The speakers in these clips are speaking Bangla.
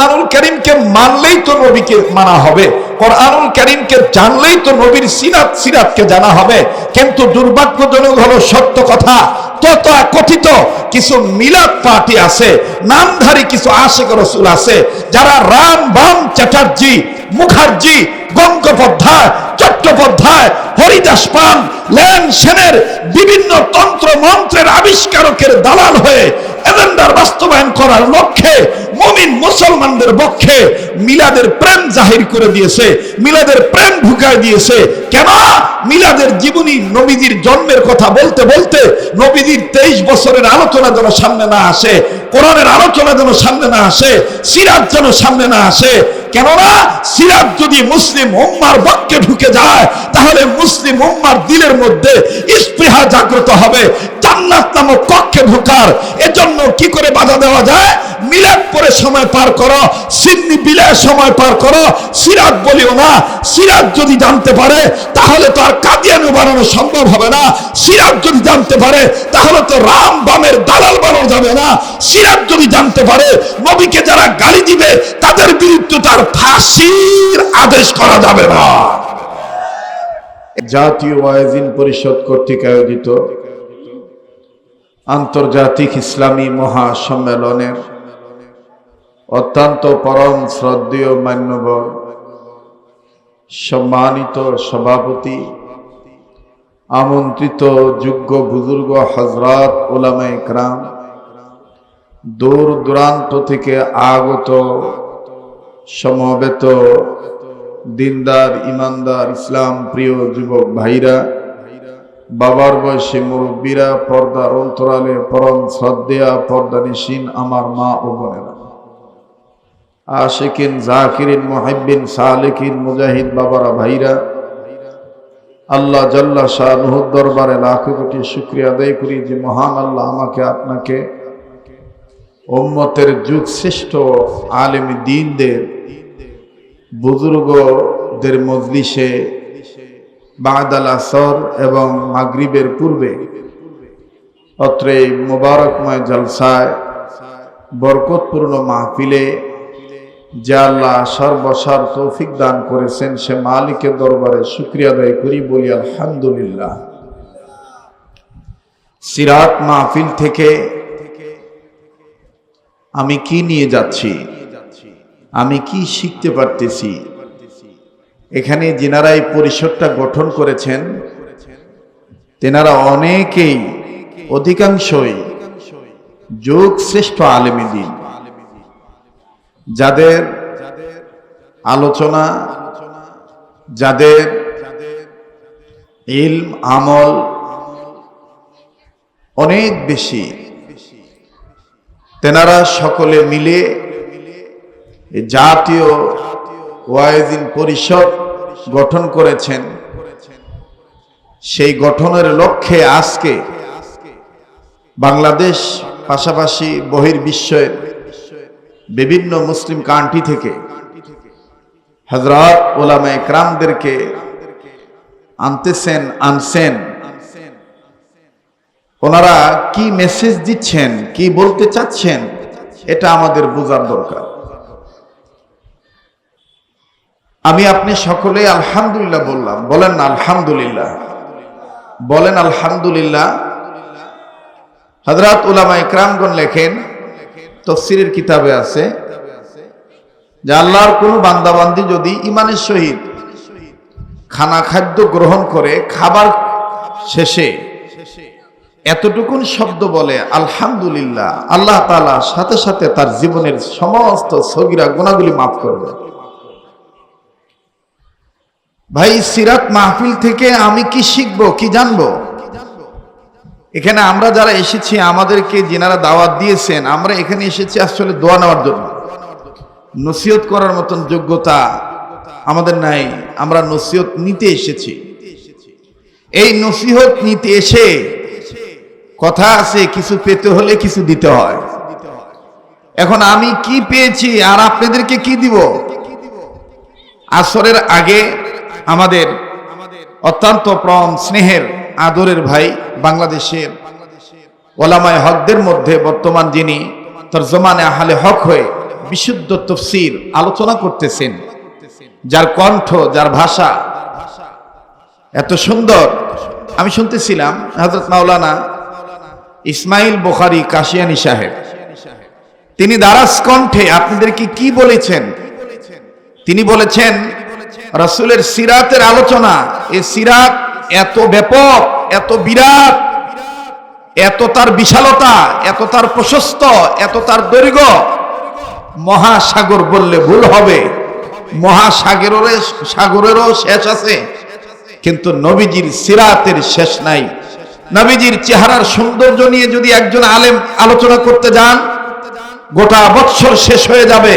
কোরআনুল কারীমকে মানলেই তো নবীকে মানা হবে, কোরআনুল কারীমকে জানলেই তো নবীর সিরাতকে জানা হবে। কিন্তু দুর্ভাগ্যজনক হলো সত্য কথা, তথাকথিত কিছু মিলাদ পার্টি আছে, নামধারী কিছু আশিক রাসূল আছে, যারা রাম বাম চ্যাটার্জি, মুখার্জি, গঙ্গোপাধ্যায়, চট্টোপাধ্যায়, হরিদাস পাল, লেন সেনের বিভিন্ন তন্ত্র মন্ত্রের আবিষ্কারকের দালাল হয়ে এজেন্ডার বাস্তবায়ন করার লক্ষ্যে মুমিন মুসলমানদের পক্ষে মিলাদের প্রেম জাহির করে দিয়েছে, মিলাদের প্রেম ঢুকায় দিয়েছে। কেন? মিলাদের জীবনী, নবীজির জন্মের কথা বলতে বলতে নবীজির 23 বছরের আলোচনা যেন সামনে না আসে, কোরআনের আলোচনা যেন সামনে না আসে, সিরাত যেন সামনে না আসে। কেননা সিরাত যদি মুসলিম উম্মার পক্ষে ঢুকে যায়, তাহলে মুসলিম উম্মার দিলের মধ্যে স্পৃহা জাগ্রত হবে জান্নাত নামক কক্ষে ঢোকার। এজন্য কি করে বাধা দেওয়া যায়? মিলাদ পরে সময় পার করো, সিন্নি বিলায় সময় পার করো, সিরাত বলিও না। সিরাত যদি জানতে পারে তাহলে তো আর কাদিয়ানি বানানো সম্ভব হবে না। সিরাত যদি জানতে পারে তাহলে তো রাম বামের দালাল বানানো যাবে না। সিরাত যদি জানতে পারে নবীকে যারা গালি দিবে তাদের বিরুদ্ধে তার ফাঁসির আদেশ করা যাবে না। জাতীয় ওয়াইজিন পরিষদ কর্তৃক আয়োজিত আন্তর্জাতিক ইসলামী মহাসম্মেলনের অত্যন্ত পরম শ্রদ্ধেয় মান্যবর সম্মানিত সভাপতি, আমন্ত্রিত যোগ্য বুজুর্গ হযরত উলামায়ে কেরাম, দূর দূরান্ত থেকে আগত সমবেত দিনদার ইমানদার ইসলাম প্রিয় যুবক ভাইরা, বাবার বয়সী মুরব্বীরা, পর্দার অন্তরালে পরম শ্রদ্ধেয়া পর্দানিসীন আমার মা ও বোনেরা, আশিকিন জাকিরিন মুহিব্বিন সালিকিন মুজাহিদ বাবারা ভাইরা, আল্লাহ জাল্লা শানুহুর দরবারে লাখো কোটি শুকরিয়া আদায় করি যে মহান আল্লাহ আমাকে আপনাকে উম্মতের যুগ শ্রেষ্ঠ আলেম দ্বীনদের বুজুর্গদের মজলিসে বাদাল আসর এবং মাগরিবের পূর্বে অত্র এই মুবারকময় জলসায় বরকতপূর্ণ মাহফিলে যে আল্লাহ সর্বসার তৌফিক দান করেছেন, সে মালিকের দরবারে শুকরিয়া আদায় করি, বলি আলহামদুলিল্লাহ। সিরাত মাহফিল থেকে আমি কি নিয়ে যাচ্ছি, আমি কি শিখতে পারতেছি? এখানে যিনারা এই পরিষদটা গঠন করেছেন তেনারা অনেকেই, অধিকাংশই যুগ শ্রেষ্ঠ আলেমে দ্বীন, যাদের আলোচনা, যাদের ইলম আমল অনেক বেশি, তেনারা সকলে মিলে জাতীয় ওয়াইজিন পরিষদ গঠন করেছেন। সেই গঠনের লক্ষ্যে আজকে বাংলাদেশ পাশাপাশি বহির্বিশ্বের বিভিন্ন মুসলিম কান্ট্রি থেকে হযরত উলামায়ে কেরামদেরকে আনছেন। ওনারা কি মেসেজ দিচ্ছেন, কি বলতে চাচ্ছেন, এটা আমাদের বোঝার দরকার। আমি আপনি সকলে আলহামদুলিল্লাহ বললাম, বলেন না আলহামদুলিল্লাহ, বলেন আলহামদুলিল্লাহ। হযরত উলামায়ে কেরামগণ লেখেন, তাফসীরের কিতাবে আছে যে আল্লাহর কোন বান্দাবান্দি যদি ঈমানের সহিত খাদ্য গ্রহণ করে, খাবার শেষে এতটুকুন শব্দ বলে আলহামদুলিল্লাহ, আল্লাহ তাআলা সাথে সাথে তার জীবনের সমস্ত সগীরা গুনাহগুলি মাফ করবে। ভাই, সিরাত মাহফিল থেকে আমি কি শিখবো, কি জানবো? এখানে আমরা যারা এসেছি, আমাদেরকে যিনারা দাওয়াত দিয়েছেন, আমরা এখানে এসেছি আসলে দোয়া নেওয়ার জন্য। নসিহত করার মতন যোগ্যতা আমাদের নাই, আমরা নসিহত নিতে এসেছি। এই নসিহত নিতে এসে কথা আছে, কিছু পেতে হলে কিছু দিতে হয়। এখন আমি কি পেয়েছি আর আপনাদেরকে কি দিব? আসরের আগে আমাদের অত্যন্ত পরম স্নেহের আদরের ভাই, বাংলাদেশের ওলামায়ে হকদের মধ্যে বর্তমান যিনি তরজমানে আহলে হক হয়ে বিশুদ্ধ তাফসীর আলোচনা করতেছেন, যার কণ্ঠ, যার ভাষা এত সুন্দর। আমি শুনতেছিলাম হযরত মাওলানা ইসমাইল বুখারী কাশিয়ানী সাহেব, তিনি দারাজ কণ্ঠে আপনাদেরকে কি বলেছেন? তিনি বলেছেন রাসূলের সিরাতের আলোচনা, এই সিরাত এত ব্যাপক, এত বিরাট, এত তার বিশালতা, এত তার প্রশস্ত, এত তার দৈর্ঘ্য, মহাসাগর বললে ভুল হবে। মহাসাগরেরও শেষ আছে, কিন্তু নবীজির সিরাতের শেষ নাই। নবীজির চেহারার সৌন্দর্য নিয়ে যদি একজন আলেম আলোচনা করতে যান, গোটা বৎসর শেষ হয়ে যাবে,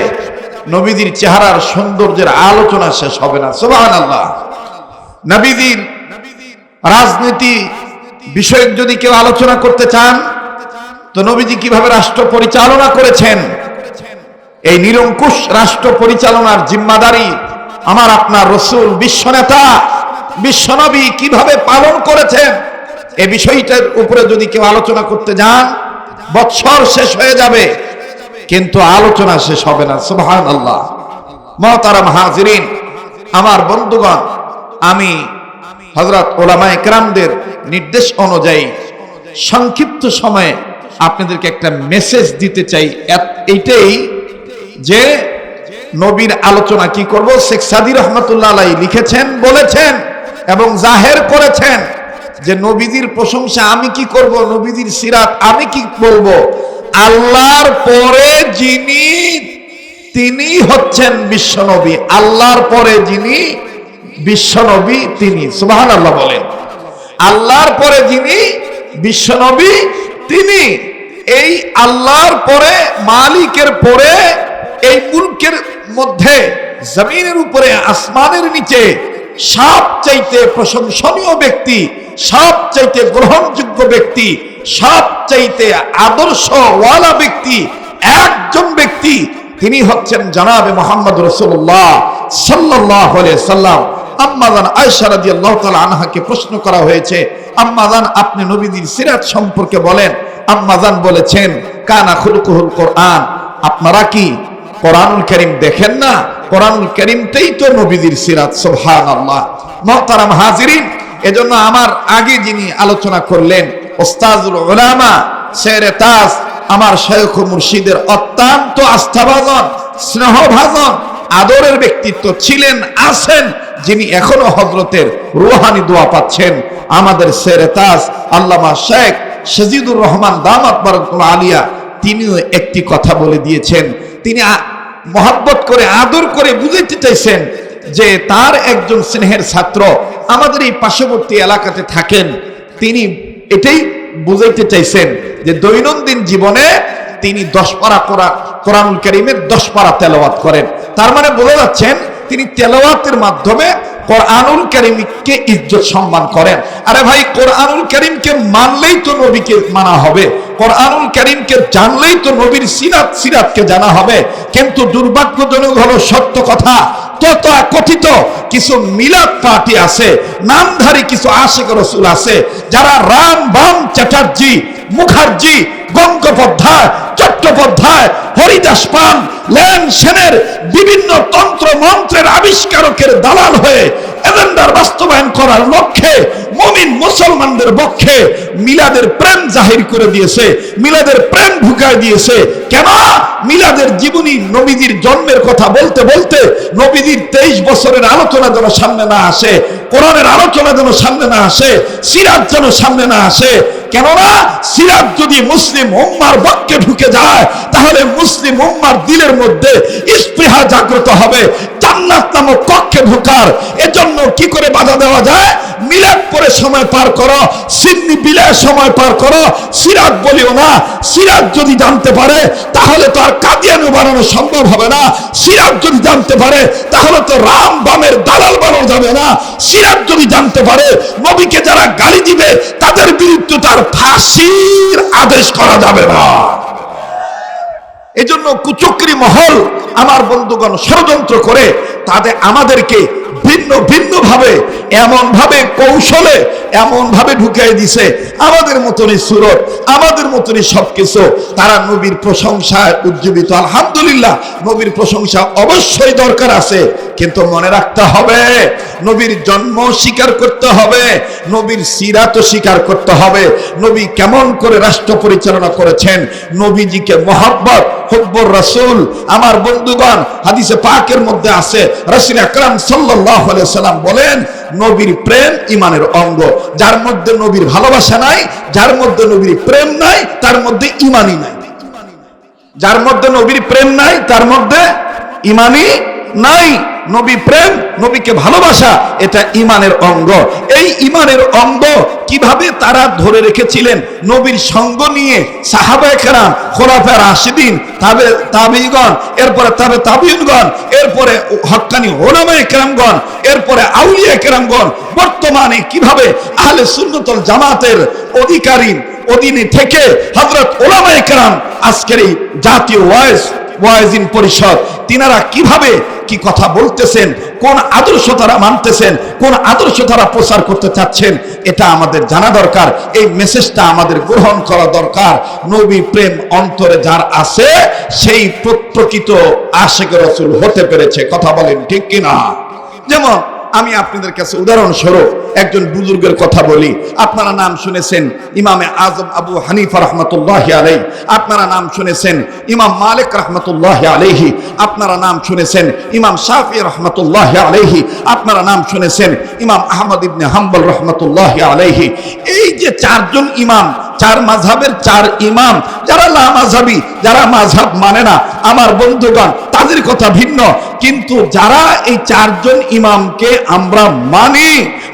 নবীজির চেহারার সৌন্দর্যের আলোচনা শেষ হবে না। সুবহানাল্লাহ। নবীজির রাজনীতি বিষয়ক যদি কেউ আলোচনা করতে চান, তো নবীজি কিভাবে রাষ্ট্র পরিচালনা করেছেন, এই নিরঙ্কুশ রাষ্ট্র পরিচালনার জিম্মাদারি আমার আপনার রাসূল বিশ্বনেতা বিশ্বনবী কিভাবে পালন করেছেন, এই বিষয়টার উপরে যদি কেউ আলোচনা করতে যান, বৎসর শেষ হয়ে যাবে, কিন্তু আলোচনা শেষ হবে না। সুবহানাল্লাহ। মুহতারাম হাজিরিন, আমার বন্ধুগণ, আমি হযরত উলামায়ে কেরামদের নির্দেশ অনুযায়ী সংক্ষিপ্ত সময়ে আপনাদেরকে একটা মেসেজ দিতে চাই। এইটাই যে নবীর আলোচনা কি করব, শেখ সাদী রহমাতুল্লাহ আলাইহি লিখেছেন, বলেছেন এবং জাহের করেছেন যে নবীজির প্রশংসা আমি কি করব, নবীজির সিরাত আমি কি বলবো। আল্লাহর পরে যিনি, তিনি হচ্ছেন বিশ্বনবী। আল্লাহর পরে যিনি বিশ্বনবী, তিনি। সুবহানাল্লাহ বলেন। আল্লাহর পরে যিনি বিশ্বনবী, তিনি। এই আল্লাহর পরে, মালিকের পরে, এই মুলকের মধ্যে, জমিনের উপরে, আসমানের নিচে সবচাইতে প্রশংসনীয় ব্যক্তি, সবচাইতে গ্রহণযোগ্য ব্যক্তি, সবচাইতে আদর্শওয়ালা ব্যক্তি, একজন ব্যক্তি, তিনি হচ্ছেন জনাবে মুহাম্মদ রাসূলুল্লাহ সাল্লাল্লাহু আলাইহি সাল্লাম। আম্মা জান আয়েশা রাদিয়াল্লাহু তাআলা আনহাকে প্রশ্ন করা হয়েছে, আম্মা জান আপনি নবীজির সিরাত সম্পর্কে বলেন। আম্মা জান বলেছেন, কানা খুলুকুল কোরআন। আপনারা কি কোরআনুল কারীম দেখেন না? কোরআনুল কারীমটাই তো নবীজির সিরাত। সুবহানাল্লাহ। মুহতারাম হাজিরিন, এজন্য আমার আগে যিনি আলোচনা করলেন, উস্তাজুল উলামা শেরে তাজ, আমার শায়খ মুর্শিদের অত্যন্ত আস্থাভাজন, স্নেহভাজন, আদরের ব্যক্তিত্ব ছিলেন, আছেন, যিনি এখনো হযরতের রূহানি দোয়া পাচ্ছেন, আমাদের শেরে তাজ আল্লামা শেখ সাজিদুর রহমান দামাত বারাকাতুহু আলিয়া, তিনিও একটি কথা বলে দিয়েছেন। তিনি মহব্বত করে, আদর করে বুঝাইতে চাইছেন যে তার একজন স্নেহের ছাত্র আমাদের এই পার্শ্ববর্তী এলাকাতে থাকেন, তিনি এটাই বুঝাইতে চাইছেন যে দৈনন্দিন জীবনে তিনি 10 পারা কোরআনুল কারীমের 10 পারা তেলাওয়াত করেন। তার মানে বোঝা যাচ্ছেন তিনি তেলাওয়াতের মাধ্যমে কোরআনুল কারীমকে ইজ্জত সম্মান করেন। আরে ভাই, কোরআনুল কারীমকে মানলেই তো নবীকে মানা হবে, কোরআনুল কারীমকে জানলেই তো নবীর সিরাতকে জানা হবে। কিন্তু দুর্ভাগ্যজনক হলো সত্য কথা, তথাকথিত কিছু মিলাদ পার্টি আছে, নামধারী কিছু আশিক রাসূল আছে, যারা রাম বাম চ্যাটার্জি, মুখার্জি, গঙ্গোপাধ্যায়, চট্টোপাধ্যায়, হরিদাস পাল, লেন সেনের বিভিন্ন তন্ত্র মন্ত্রের আবিষ্কারকের দালাল হয়ে এজেন্ডার বাস্তবায়ন করার লক্ষ্যে মুমিন মুসলমানদের পক্ষে মিলাদের প্রেম জাহির করে দিয়েছে, মিলাদের প্রেম ঢুকায় দিয়েছে। কেন? মিলাদের জীবনী, নবীজির জন্মের কথা বলতে বলতে নবীজির 23 বছরের আলোচনা যেন সামনে না আসে, কোরআনের আলোচনা যেন সামনে না আসে, সিরাত যেন সামনে না আসে। কেননা সিরাত যদি মুসলিম উম্মার পক্ষে ঢুকে যায়, তাহলে মুসলিম উম্মার দিলের মধ্যে স্পৃহা জাগ্রত হবে জান্নাত নামক কক্ষে ঢোকার। এজন্য কি করে বাধা দেওয়া যায়? মিলাদ পরে সময় পার করো, সিন্নি বিলায় সময় পার করো, সিরাত বলিও না। সিরাত যদি জানতে পারে তাহলে তো আর কাদিয়ানি বানানো সম্ভব হবে না। সিরাত যদি জানতে পারে তাহলে তো রাম বামের দালাল বানানো যাবে না। সিরাত যদি জানতে পারে নবীকে যারা গালি দিবে তাদের বিরুদ্ধে তার ফাঁসির আদেশ করা যাবে না। এজন্য কুচক্রী মহল আমার বন্ধুগণ ষড়যন্ত্র করে আমাদেরকে ভিন্ন ভিন্ন ভিন্ন ভাবে এমন ভাবে কৌশলে এমন ভাবে ঢুকিয়ে দিছে আমাদের মতনই সুরত, আমাদের মতনই সবকিছু। তারা নবীর প্রশংসায় উজ্জীবিত। আলহামদুলিল্লাহ, নবীর প্রশংসা অবশ্যই দরকার আছে, কিন্তু মনে রাখতে হবে নবীর জন্ম স্বীকার করতে হবে, নবীর সিরাতও স্বীকার করতে হবে। নবী কেমন করে রাষ্ট্র পরিচালনা করেছেন, নবীজিকে মহব্বত হুব্বুর রাসূল। আমার বন্ধুগণ, হাদিসে পাকের মধ্যে আছে রাসূল আকরাম সাল্লাল্লাহু আলাইহি ওয়াসাল্লাম বলেন, নবীর প্রেম ঈমানের অঙ্গ। যার মধ্যে নবীর ভালোবাসা নাই, যার মধ্যে নবীর প্রেম নাই, তার মধ্যে ঈমানই নাই। যার মধ্যে নবীর প্রেম নাই, তার মধ্যে ঈমানই নাই। নবী প্রেম, নবীকে ভালোবাসা, এটা ঈমানের অঙ্গ। এই ঈমানের অঙ্গ কিভাবে তারা ধরে রেখেছিলেন? নবীর সঙ্গ নিয়ে সাহাবায়ে কেরাম, খোলাফায়ে রাশিদিন, তাবেঈগণ, এরপরে তাবেঈনগণ, এরপরে হক্কানি উলামায়ে কেরামগণ, এরপরে আউলিয়া কেরামগণ, বর্তমানে কিভাবে আহলে সুন্নাত ওয়াল জামাতের অধীনে থেকে হযরত উলামায়ে কেরাম, আজকের এই জাতীয় ওয়াইজিন পরিষদ, তিনারা কিভাবে কি কথা বলতেছেন, কোন আদর্শ তারা মানতেছেন, কোন আদর্শ তারা প্রচার করতে চাচ্ছেন, এটা আমাদের জানা দরকার। এই মেসেজটা আমাদের গ্রহণ করা দরকার। নবী প্রেম অন্তরে যার আছে, সেই প্রকৃত আশিক রাসূল হতে পেরেছে। কথা বলেন ঠিক কিনা? যেমন আমি আপনাদের কাছে উদাহরণস্বরূপ একজন বুজুর্গের কথা বলি। আপনারা নাম শুনেছেন ইমামে আজম আবু হানিফা রাহমাতুল্লাহি আলাইহি, আপনারা নাম শুনেছেন ইমাম মালিক রাহমাতুল্লাহি আলাইহি, আপনারা নাম শুনেছেন ইমাম শাফি রাহমাতুল্লাহি আলাইহি, আপনারা নাম শুনেছেন ইমাম আহমদ ইবনে হাম্বল রাহমাতুল্লাহি আলাইহি। এই যে চারজন ইমাম, চার মাযহাবের চার ইমাম, যারা লা মাযহাবী, যারা মাযহাব মানে না, আমার বন্ধুগণ, তাদের কথা ভিন্ন। কিন্তু যারা এই চারজন ইমামকে আমরা মানি,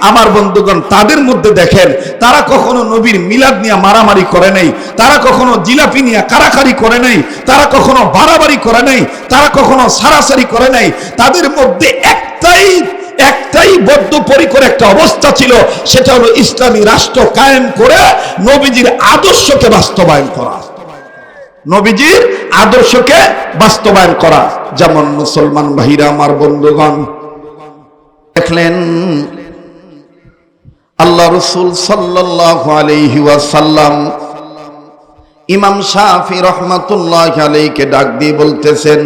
আমার বন্ধুগণ, তাদের মধ্যে দেখেন, তারা কখনো নবীর মিলাদ নিয়ে মারামারি করে নাই, তারা কখনো জিলাপি নিয়ে কারাকারি করে নাই, তারা কখনো বাড়াবাড়ি করে নাই, তারা কখনো সারাসারি করে নাই। তাদের মধ্যে একটাই বদ্ধপরিকর একটা অবস্থা ছিল, সেটা হলো ইসলামী রাষ্ট্র কায়েম করে নবীজির আদর্শকে বাস্তবায়ন করা। নবীজির আদর্শকে বাস্তবায়ন করা। যেমন মুসলমান ভাইরা, আমার বন্ধুগণ, দেখলেন আল্লাহ রাসূল সাল্লাল্লাহু আলাইহি ওয়াসাল্লাম ইমাম শাফি রাহমাতুল্লাহি আলাইহিকে ডাক দিয়ে বলতেছেন,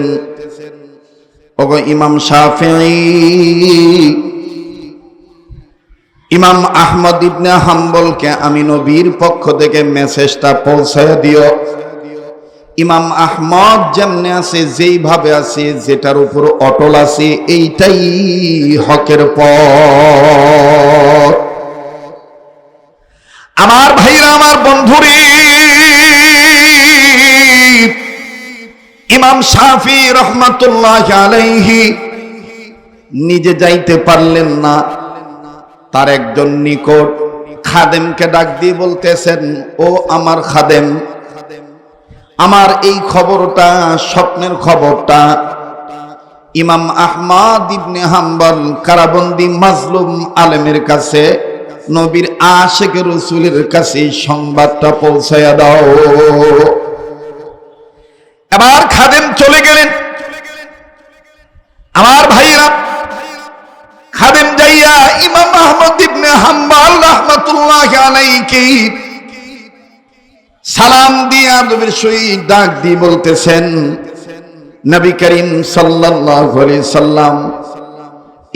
ওগো ইমাম শাফিঈ, ইমাম আহমদ ইবনে হাম্বলকে আমি নবীর পক্ষ থেকে মেসেজটা পৌঁছায় দিও। ইমাম আহমদ যেমনে আছে, যেইভাবে আছে, যেটার উপর অটল আছে, এইটাই হকের পথ। আমার ভাইরা, আমার বন্ধুরে, ইমাম শাফি রাহমাতুল্লাহি আলাইহি নিজে যাইতে পারলেন না, তার একজন নিকট খাদেমকে ডাক দিয়ে বলতেছেন, ও আমার খাদেম, আমার এই খবরটা, স্বপ্নের খবরটা ইমাম আহমদ ইবনে হাম্বল কারাবন্দি মাজলুম আলেমের কাছে, নবীর আশিক রাসূলের কাছে সংবাদটা পৌঁছায়া দাও। এবার খাদেম চলে গেলেন। আমার ভাইরা, খাদেম যাইয়া ইমাম আহমদ ইবনে হাম্বল রাহমাতুল্লাহি আলাইহি সালাম দিয়া নবীর সহিত ডাক দিয়ে বলতেছেন, নবী করিম সাল্লাল্লাহু আলাইহি সাল্লাম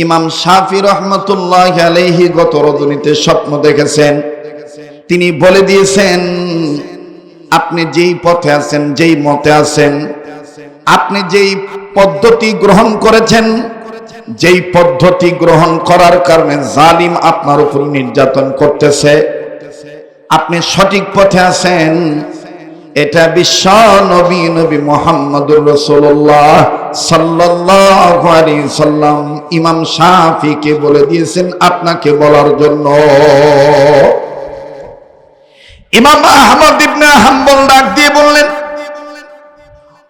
ইমাম শাফি রাহমাতুল্লাহি আলাইহি গত রজনীতে স্বপ্ন দেখেছেন। তিনি বলে দিয়েছেন, আপনি যেই পথে আছেন, যেই মতে আছেন, আপনি যেই পদ্ধতি গ্রহণ করেছেন, যেই পদ্ধতি গ্রহণ করার কারণে জালিম আপনার উপর নির্যাতন করতেছে, আপনি সঠিক পথে আছেন। এটা বিশ্ব নবী মুহাম্মদুর রাসূলুল্লাহ সাল্লাল্লাহু আলাইহি সাল্লাম ইমাম শাফিকে বলে দিয়েছেন আপনাকে বলার জন্য। ইমাম আহমদ ইবনে হাম্বল ডাক দিয়ে বললেন,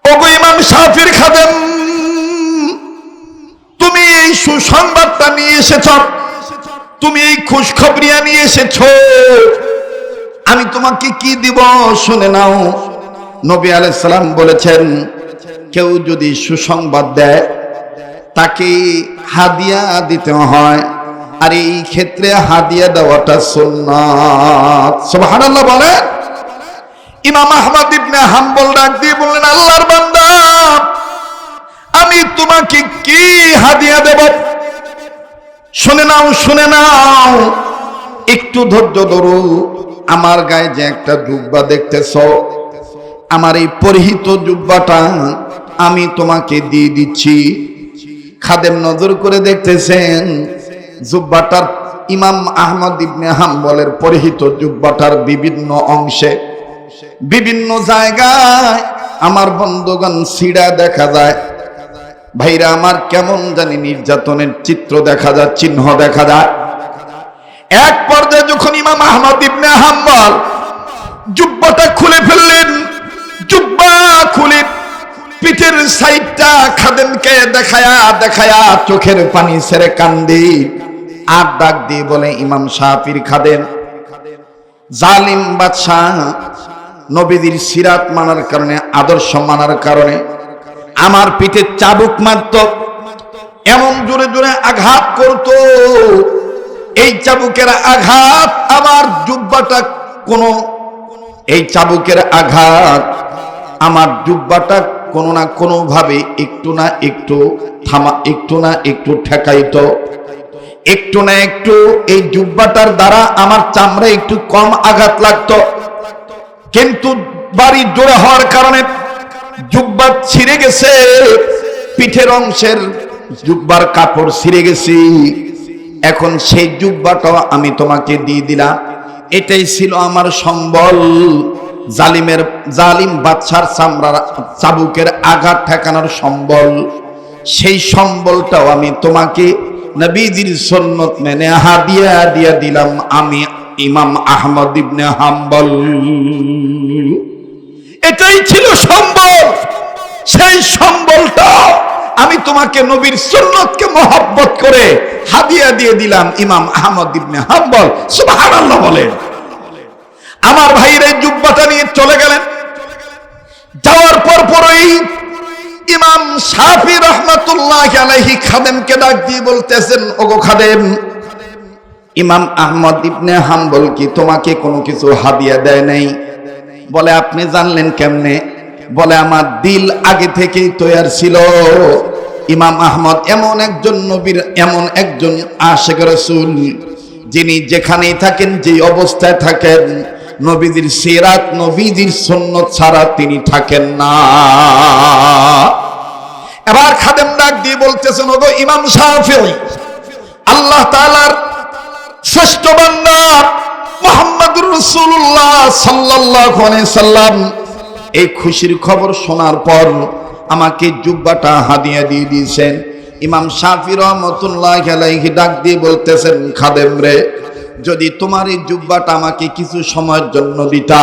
ওগো ইমাম শাফির খাদেম, তুমি এই সুসংবাদটা নিয়ে এসেছ, তুমি এই খুশখবরিয়া নিয়ে এসেছো, আমি তোমাকে কি দিব শুনে নাও। নবী আলাইহিস সালাম বলেছেন, কেউ যদি সুসংবাদ দেয় তাকে হাদিয়া দিতে হয়, আর এই ক্ষেত্রে হাদিয়া দেওয়াটা সুন্নাত। সুবহানাল্লাহ বলেন। ইমাম আহমদ ইবনে হাম্বল ডাক দিয়ে বললেন, আল্লাহর বান্দা, আমি তোমাকে কি হাদিয়া দেব? শুনে নাও, শুনে নাও, একটু ধৈর্য ধরো। আমার গায়ে যে একটা জুব্বা দেখতেছ, আমার এই পরিহিত জুব্বাটা আমি তোমাকে দিয়ে দিচ্ছি। খাদেম নজর করে দেখতেছেন জুব্বাটার, ইমাম আহমদ ইবনে হাম্বলের পরিহিত জুব্বাটার বিভিন্ন অংশে, বিভিন্ন জায়গায় আমার বন্ধুগণ ছিঁড়া দেখা যায়। ভাইরা আমার, কেমন জানি নির্যাতনের চিত্র দেখা যায়, চিহ্ন দেখা যায়। এক পর্যায়ে যখন ইমাম আহমদ ইবনে হাম্বল জুব্বাটা খুলে ফেললেন, জুব্বা খুলে পিঠের সাইডটা খাদেমকে দেখায়া দেখায়া চোখের পানি ছেড়ে কান্দি আর ডাক দিয়ে বলে, ইমাম শাফির খাদেম, জালিম বাদশাহ নবীদের সিরাত মানার কারণে, আদর্শ মানার কারণে আমার পিঠে চাবুক মারত, এমন জোরে জোরে আঘাত করত। এই চাবুকের আঘাত আমার জুব্বাটা কোনো, এই চাবুকের আঘাত আমার জুব্বাটা কোনো না কোনো ভাবে একটু না একটু একটু না একটু ঠেকাইতো, একটু না একটু এই জুব্বাটার দ্বারা আমার চামড়া একটু কম আঘাত লাগতো। কিন্তু বাড়ি জোরে হওয়ার কারণে জুব্বা ছিঁড়ে গেছে, পিঠের অংশের জুব্বার কাপড় ছিঁড়ে গেছে। এখন সেই জুব্বাটাও আমি তোমাকে দিয়ে দিলাম। এটাই ছিল আমার সম্বল, জালিম বাদশার চামড়ার চাবুকের আঘাত ঠেকানোর সম্বল। সেই সম্বলটাও আমি তোমাকে নবীজির সুন্নত মেনে হাদিয়া দিয়া দিলাম, আমি ইমাম আহমদ ইবনে হাম্বল। এটাই ছিল সম্বল। সেই সম্বলটা আমি তোমাকে নবীর সুন্নতকে মহব্বত করে হাদিয়া দিয়ে দিলাম, ইমাম আহমদ ইবনে হাম্বল। সুবহানাল্লাহ বলেন। আমার ভাইয়ের এই জুব্বাটা নিয়ে চলে গেলেন। যাওয়ার পরই ইমাম শাফি রাহমাতুল্লাহি আলাইহি খাদেমকে ডাক দিয়ে বলতেছেন, ওগো খাদেম, ইমাম আহমদ ইবনে হাম্বল কি তোমাকে কোনো কিছু হাদিয়া দেয় নাই? বলে, আপনি জানলেন কেমনে? বলে, আমার দিল আগে থেকেই তৈয়ার ছিল। ইমাম আহমদ এমন একজন নবীর, এমন একজন আশিক রাসূল, যিনি যেখানেই থাকেন, যে অবস্থায় থাকেন, নবীজির সিরাত, নবীজির সুন্নত ছাড়া তিনি থাকেন না। এবার খাদেম ডাক দিয়ে বলতেছেন, ওগো ইমাম শাফিঈ, আল্লাহ তাআলার শ্রেষ্ঠ বান্দা মুহাম্মদুর রাসূলুল্লাহ সাল্লাল্লাহু আলাইহি সাল্লাম এই খুশির খবর শোনার পর আমাকে জুব্বাটা হাদিয়া দিয়ে দিয়েছেন। ইমাম শাফি রাহমাতুল্লাহি আলাইহি ডাক দিয়ে বলতেছেন, খাদেম রে, যদি তোমার এই জুব্বাটা আমাকে কিছু সময়ের জন্য দিতা,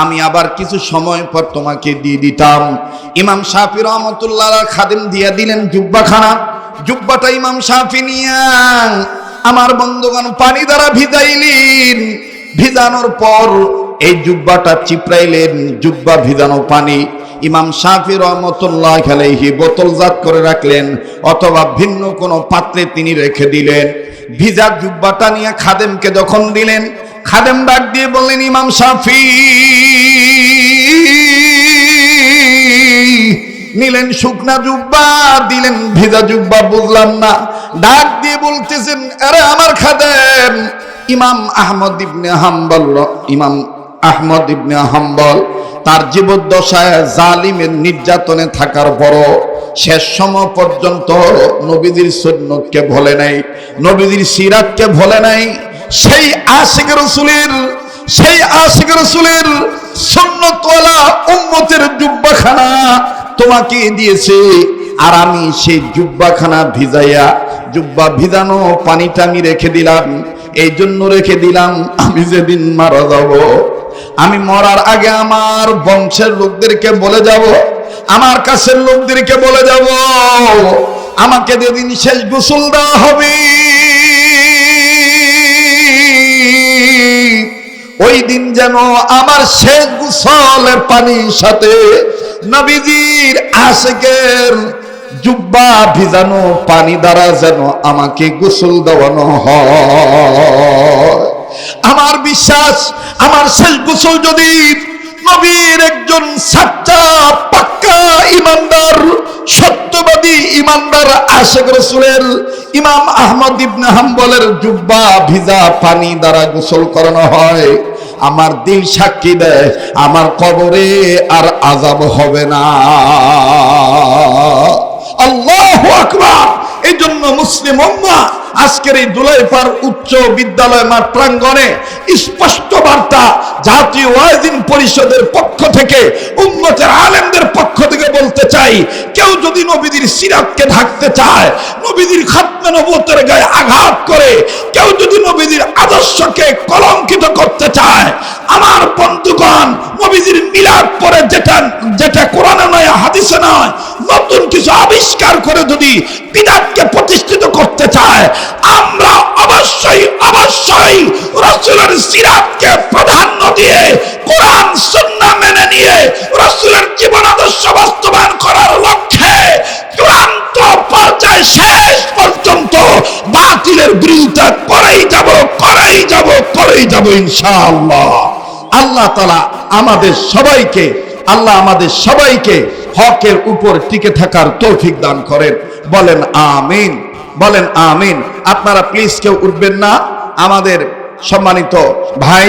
আমি আবার কিছু সময় পর তোমাকে দিয়ে দিতাম। ইমাম শাফি রাহমাতুল্লাহ খাদেম দিয়ে দিলেন জুব্বাখানা। জুব্বাটা ইমাম শাফি নিয়া আমার বন্ধুগণ পানি দ্বারা ভিজাইলেন। ভিজানোর পর এই জুব্বাটা চিপড়াইলেন। জুব্বা ভিজানো পানি ইমাম শাফি রাহমাতুল্লাহি আলাইহি বোতলজাত করে রাখলেন, অথবা ভিন্ন কোনো পাত্রে তিনি রেখে দিলেন। ভিজা জুব্বাটা নিয়ে খাদেমকে যখন দিলেন, খাদেম ডাক দিয়ে বললেন, ইমাম শাফি নিলেন শুকনা জুব্বা, দিলেন ভিজা জুব্বা, বুঝলাম না। ডাক দিয়ে বলতেছেন, আরে আমার খাদেম, ইমাম আহমদ ইবনে হাম্বল, ইমাম আহমদ ইবনে হাম্বল তার জীবদ্দশায় জালিমের নির্যাতনে থাকার পরও শেষ সময় পর্যন্ত নবীজির সুন্নতকে ভোলে নাই, নবীজির সিরাতকে ভোলে নাই। সেই আশিক রাসূলের, সেই আশিক রাসূলের সুন্নতওয়ালা উম্মতের জুব্বাখানা তোমাকে দিয়েছে, আর আমি সেই জুব্বাখানা ভিজাইয়া, জুব্বা ভিজানো পানিটা আমি রেখে দিলাম। এই জন্য রেখে দিলাম, আমি যেদিন মারা যাব, আমি মরার আগে আমার বংশের লোকদেরকে বলে যাব, আমার কাছের লোকদেরকে বলে যাব, আমাকে যেদিন শেষ গোসল দেওয়া হবে, ওই দিন যেন আমার শেষ গোসলের পানির সাথে নবীজির আশিকের জুব্বা ভিজানো পানি দ্বারা যেন আমাকে গোসল দেওয়ানো হয়। আমার বিশ্বাস, আমার শেষ গোসল যদি নবীর একজন সাচ্চা পাক্কা ইমানদার সত্যবাদী ইমানদার আশিক রাসূলের ইমাম আহমদ ইবনে হাম্বলের জুব্বা ভিজা পানি দ্বারা গোসল করানো হয়, আমার দিল সাক্ষী দেয় আমার কবরে আর আযাব হবে না। আল্লাহু আকবার। এই জন্য মুসলিম উম্মাহ আজকের এই দুলাইপার উচ্চ বিদ্যালয় মাঠ প্রাঙ্গণে স্পষ্ট বার্তা জাতীয় ওয়াইজিন পরিষদের পক্ষ থেকে, উম্মতের আলেমদের পক্ষ থেকে বলতে চাই, কেউ যদি নবীদের সিরাতকে ঢাকতে চায়, নবীদের খাতমে নবুয়তের গায়ে আঘাত করে, কেউ যদি নবীদের আদর্শকে কলঙ্কিত করতে চায়, আমার বন্ধুগণ, নবীদের মিলাদ পরে যেটা কোরআনে নয় হাদিসে নয় নতুন কিছু আবিষ্কার করে যদি বিদআতকে প্রতিষ্ঠিত করতে চায়, আমরা অবশ্যই রাসূলের সিরাতকে প্রাধান্য দিয়ে কোরআন সুন্নাহ মেনে নিয়ে রাসূলের জীবন আদর্শ বাস্তবায়ন করার লক্ষ্যে চূড়ান্ত পর্যায়ে শেষ পর্যন্ত বাতিলের বিরুদ্ধে করেই যাব ইনশাআল্লাহ। আল্লাহ তাআলা আমাদের সবাইকে হকের উপর টিকে থাকার তৌফিক দান করেন। বলেন আমিন, বলেন আমিন। আপনারা প্লিজ কেউ উঠবেন না। আমাদের সম্মানিত ভাই